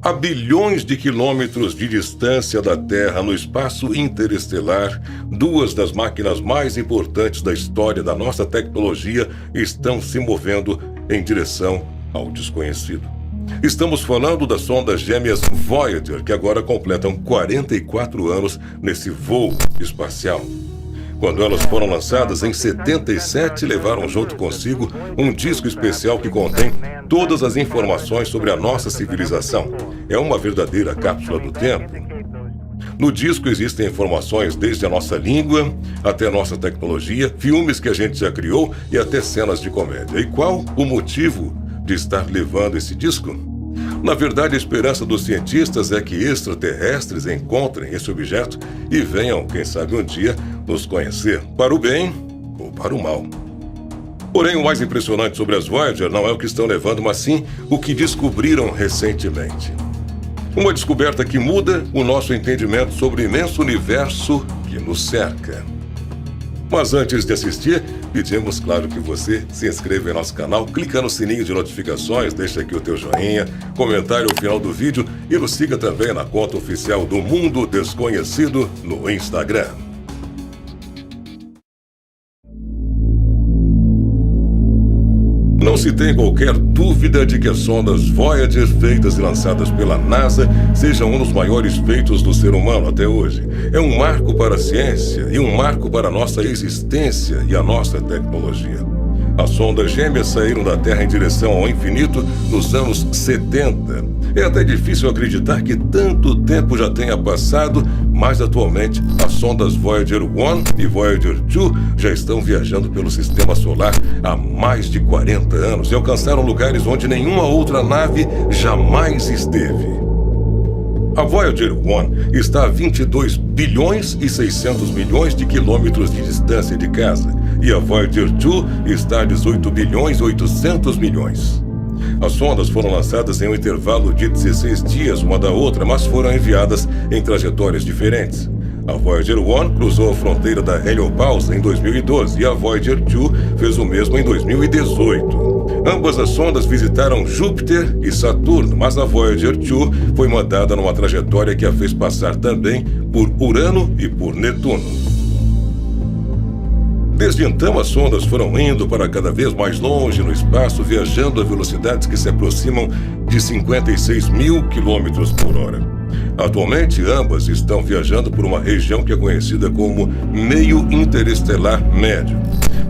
A bilhões de quilômetros de distância da Terra no espaço interestelar, duas das máquinas mais importantes da história da nossa tecnologia estão se movendo em direção ao desconhecido. Estamos falando das sondas gêmeas Voyager, que agora completam 44 anos nesse voo espacial. Quando elas foram lançadas em 77, levaram junto consigo um disco especial que contém todas as informações sobre a nossa civilização. É uma verdadeira cápsula do tempo. No disco existem informações desde a nossa língua até a nossa tecnologia, filmes que a gente já criou e até cenas de comédia. E qual o motivo de estar levando esse disco? Na verdade, a esperança dos cientistas é que extraterrestres encontrem esse objeto e venham, quem sabe um dia, nos conhecer, para o bem ou para o mal. Porém, o mais impressionante sobre as Voyager não é o que estão levando, mas sim o que descobriram recentemente. Uma descoberta que muda o nosso entendimento sobre o imenso universo que nos cerca. Mas antes de assistir, pedimos, claro, que você se inscreva em nosso canal, clica no sininho de notificações, deixa aqui o teu joinha, comentário ao final do vídeo e nos siga também na conta oficial do Mundo Desconhecido no Instagram. Não se tem qualquer dúvida de que as sondas Voyager, feitas e lançadas pela NASA, sejam um dos maiores feitos do ser humano até hoje. É um marco para a ciência e um marco para a nossa existência e a nossa tecnologia. As sondas gêmeas saíram da Terra em direção ao infinito nos anos 70. É até difícil acreditar que tanto tempo já tenha passado, mas atualmente as sondas Voyager 1 e Voyager 2 já estão viajando pelo sistema solar há mais de 40 anos e alcançaram lugares onde nenhuma outra nave jamais esteve. A Voyager 1 está a 22 bilhões e 600 milhões de quilômetros de distância de casa e a Voyager 2 está a 18 bilhões e 800 milhões. As sondas foram lançadas em um intervalo de 16 dias uma da outra, mas foram enviadas em trajetórias diferentes. A Voyager 1 cruzou a fronteira da heliopausa em 2012 e a Voyager 2 fez o mesmo em 2018. Ambas as sondas visitaram Júpiter e Saturno, mas a Voyager 2 foi mandada numa trajetória que a fez passar também por Urano e por Netuno. Desde então, as sondas foram indo para cada vez mais longe no espaço, viajando a velocidades que se aproximam de 56 mil quilômetros por hora. Atualmente, ambas estão viajando por uma região que é conhecida como meio interestelar médio.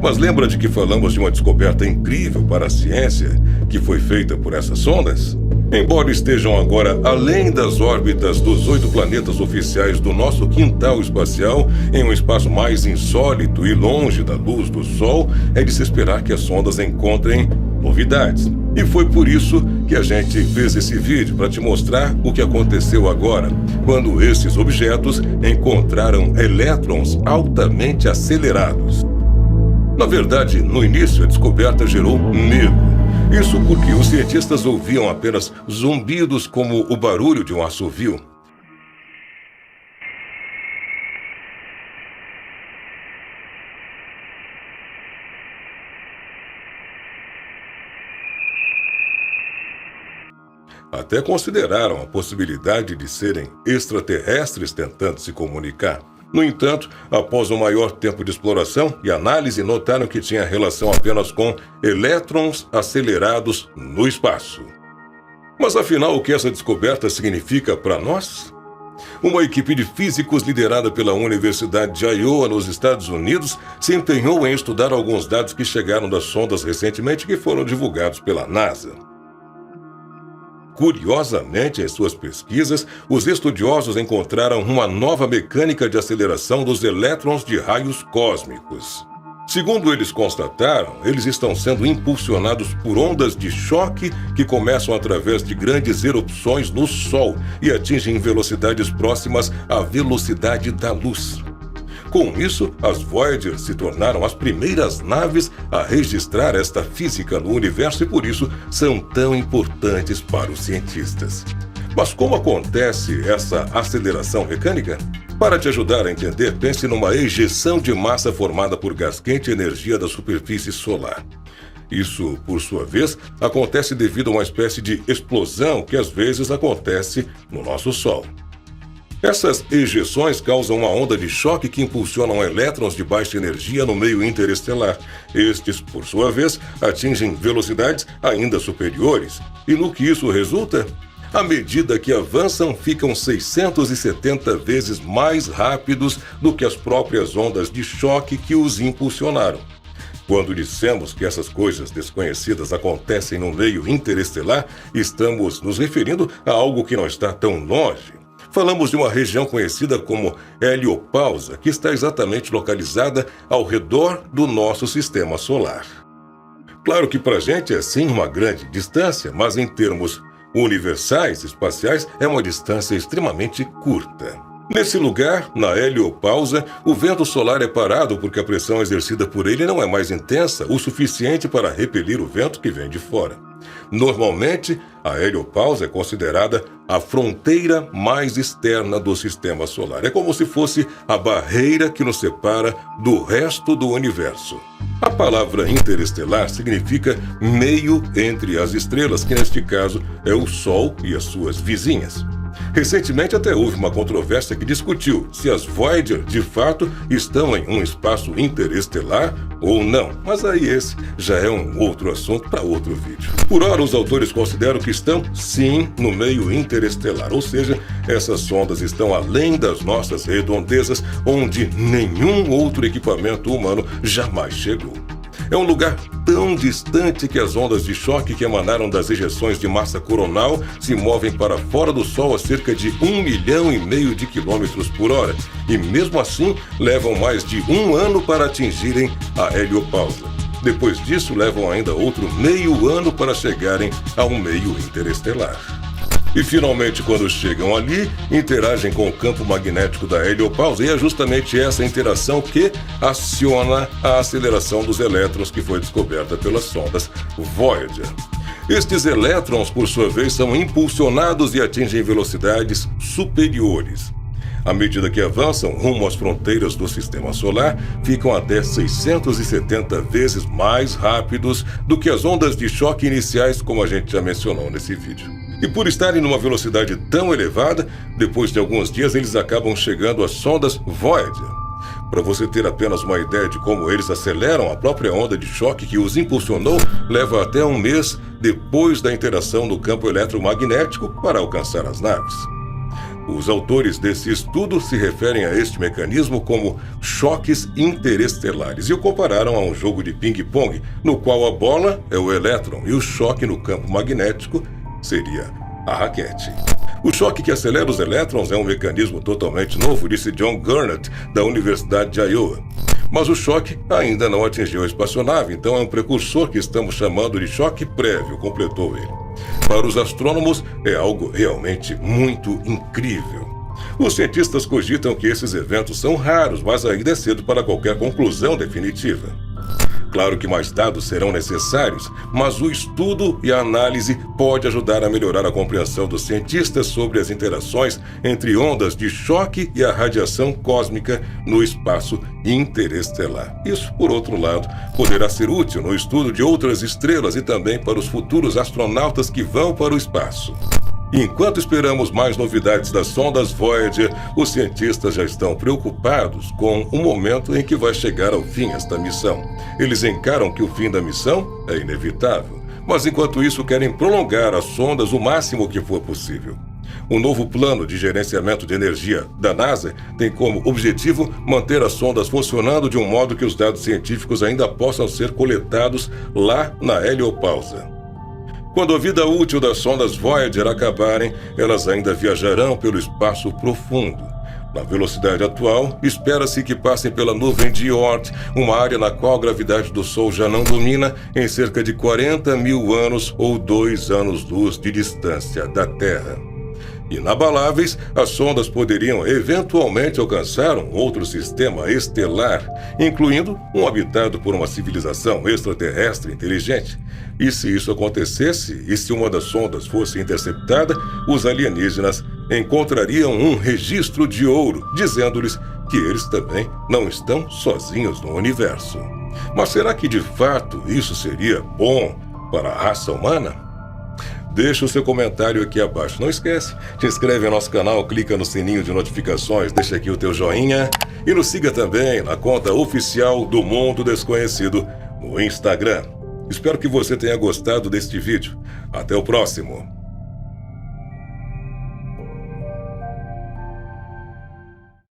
Mas lembra de que falamos de uma descoberta incrível para a ciência que foi feita por essas sondas? Embora estejam agora além das órbitas dos 8 planetas oficiais do nosso quintal espacial, em um espaço mais insólito e longe da luz do Sol, é de se esperar que as sondas encontrem novidades. E foi por isso que a gente fez esse vídeo, para te mostrar o que aconteceu agora, quando esses objetos encontraram elétrons altamente acelerados. Na verdade, no início, a descoberta gerou medo. Isso porque os cientistas ouviam apenas zumbidos como o barulho de um assovio. Até consideraram a possibilidade de serem extraterrestres tentando se comunicar. No entanto, após um maior tempo de exploração e análise, notaram que tinha relação apenas com elétrons acelerados no espaço. Mas afinal, o que essa descoberta significa para nós? Uma equipe de físicos liderada pela Universidade de Iowa, nos Estados Unidos, se empenhou em estudar alguns dados que chegaram das sondas recentemente que foram divulgados pela NASA. Curiosamente, em suas pesquisas, os estudiosos encontraram uma nova mecânica de aceleração dos elétrons de raios cósmicos. Segundo eles constataram, eles estão sendo impulsionados por ondas de choque que começam através de grandes erupções no Sol e atingem velocidades próximas à velocidade da luz. Com isso, as Voyager se tornaram as primeiras naves a registrar esta física no universo e por isso são tão importantes para os cientistas. Mas como acontece essa aceleração mecânica? Para te ajudar a entender, pense numa ejeção de massa formada por gás quente e energia da superfície solar. Isso, por sua vez, acontece devido a uma espécie de explosão que às vezes acontece no nosso Sol. Essas ejeções causam uma onda de choque que impulsionam elétrons de baixa energia no meio interestelar. Estes, por sua vez, atingem velocidades ainda superiores. E no que isso resulta? À medida que avançam, ficam 670 vezes mais rápidos do que as próprias ondas de choque que os impulsionaram. Quando dissemos que essas coisas desconhecidas acontecem no meio interestelar, estamos nos referindo a algo que não está tão longe. Falamos de uma região conhecida como heliopausa, que está exatamente localizada ao redor do nosso sistema solar. Claro que para a gente é sim uma grande distância, mas em termos universais espaciais é uma distância extremamente curta. Nesse lugar, na heliopausa, o vento solar é parado porque a pressão exercida por ele não é mais intensa o suficiente para repelir o vento que vem de fora. Normalmente, a heliopausa é considerada a fronteira mais externa do sistema solar. É como se fosse a barreira que nos separa do resto do universo. A palavra interestelar significa meio entre as estrelas, que neste caso é o Sol e as suas vizinhas. Recentemente até houve uma controvérsia que discutiu se as Voyager de fato estão em um espaço interestelar ou não, mas aí esse já é um outro assunto para outro vídeo. Por ora, os autores consideram que estão sim no meio interestelar, ou seja, essas sondas estão além das nossas redondezas, onde nenhum outro equipamento humano jamais chegou. É um lugar tão distante que as ondas de choque que emanaram das ejeções de massa coronal se movem para fora do Sol a cerca de 1,5 milhão de quilômetros por hora e, mesmo assim, levam mais de 1 ano para atingirem a heliopausa. Depois disso, levam ainda outro meio ano para chegarem ao meio interestelar. E finalmente, quando chegam ali, interagem com o campo magnético da heliopausa, e é justamente essa interação que aciona a aceleração dos elétrons que foi descoberta pelas sondas Voyager. Estes elétrons, por sua vez, são impulsionados e atingem velocidades superiores. À medida que avançam rumo às fronteiras do sistema solar, ficam até 670 vezes mais rápidos do que as ondas de choque iniciais, como a gente já mencionou nesse vídeo. E por estarem numa velocidade tão elevada, depois de alguns dias eles acabam chegando às sondas Voyager. Para você ter apenas uma ideia de como eles aceleram, a própria onda de choque que os impulsionou leva até 1 mês depois da interação no campo eletromagnético para alcançar as naves. Os autores desse estudo se referem a este mecanismo como choques interestelares e o compararam a um jogo de ping-pong, no qual a bola é o elétron e o choque no campo magnético seria a raquete. O choque que acelera os elétrons é um mecanismo totalmente novo, disse John Gurnett, da Universidade de Iowa. Mas o choque ainda não atingiu a espaçonave, então é um precursor que estamos chamando de choque prévio, completou ele. Para os astrônomos, é algo realmente muito incrível. Os cientistas cogitam que esses eventos são raros, mas ainda é cedo para qualquer conclusão definitiva. Claro que mais dados serão necessários, mas o estudo e a análise pode ajudar a melhorar a compreensão dos cientistas sobre as interações entre ondas de choque e a radiação cósmica no espaço interestelar. Isso, por outro lado, poderá ser útil no estudo de outras estrelas e também para os futuros astronautas que vão para o espaço. Enquanto esperamos mais novidades das sondas Voyager, os cientistas já estão preocupados com o momento em que vai chegar ao fim esta missão. Eles encaram que o fim da missão é inevitável, mas enquanto isso querem prolongar as sondas o máximo que for possível. O novo plano de gerenciamento de energia da NASA tem como objetivo manter as sondas funcionando de um modo que os dados científicos ainda possam ser coletados lá na heliopausa. Quando a vida útil das sondas Voyager acabarem, elas ainda viajarão pelo espaço profundo. Na velocidade atual, espera-se que passem pela nuvem de Oort, uma área na qual a gravidade do Sol já não domina, em cerca de 40 mil anos ou 2 anos-luz de distância da Terra. Inabaláveis, as sondas poderiam eventualmente alcançar um outro sistema estelar, incluindo um habitado por uma civilização extraterrestre inteligente. E se isso acontecesse, e se uma das sondas fosse interceptada, os alienígenas encontrariam um registro de ouro, dizendo-lhes que eles também não estão sozinhos no universo. Mas será que de fato isso seria bom para a raça humana? Deixa o seu comentário aqui abaixo. Não esquece, te inscreve no nosso canal, clica no sininho de notificações, deixa aqui o teu joinha e nos siga também na conta oficial do Mundo Desconhecido no Instagram. Espero que você tenha gostado deste vídeo. Até o próximo.